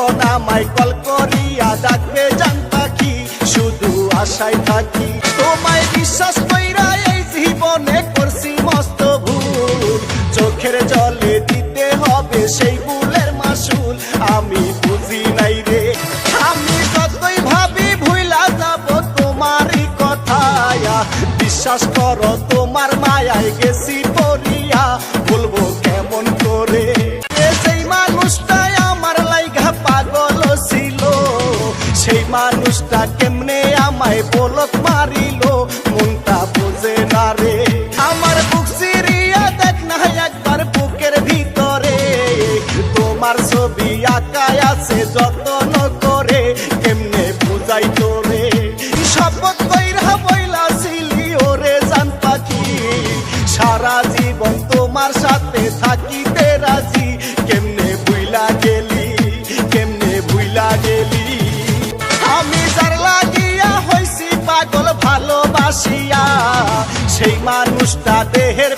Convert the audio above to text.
যখন আমায় কল করিয়া ডাকবে জান পাখি, শুধু আশায় থাকি। তোমায় বিশ্বাস কইরা এই জীবনে করছি মস্ত ভুল, চোখের জলে দিতে হবে সেই ভুলের মাসুল। আমি বুঝি নাই রে, আমি যতই ভাবি ভুইলা যাব তোমারই কথায়। বিশ্বাস করো তোমার মায়ায় গেছি পড়িয়া, বলবো কেমন করে। সেই মানুষটাই আমার লাইগা পাগল ছিল, সেই মানুষটা কেমনে আমায় বলক মারিল, মনটা বোঝে না রে। আমার বুক চিরিয়া দেখ না একবার বুকের ভিতরে, তোমার ছবি আঁকায় আছে যত্ন করে, কেমনে বুঝাই তোরে। শপথ কইরা বইলাছিলি ওরে জান পাখি, সারা জীবন তোমার সাথে থাকিতে রাজি, কেমনে ভুইলা গেলি, কেমনে ভুইলা গেলি। আমি যার লাগিয়া হইছি পাগল ভালোবাসিয়া, সেই মানুষটা দেহের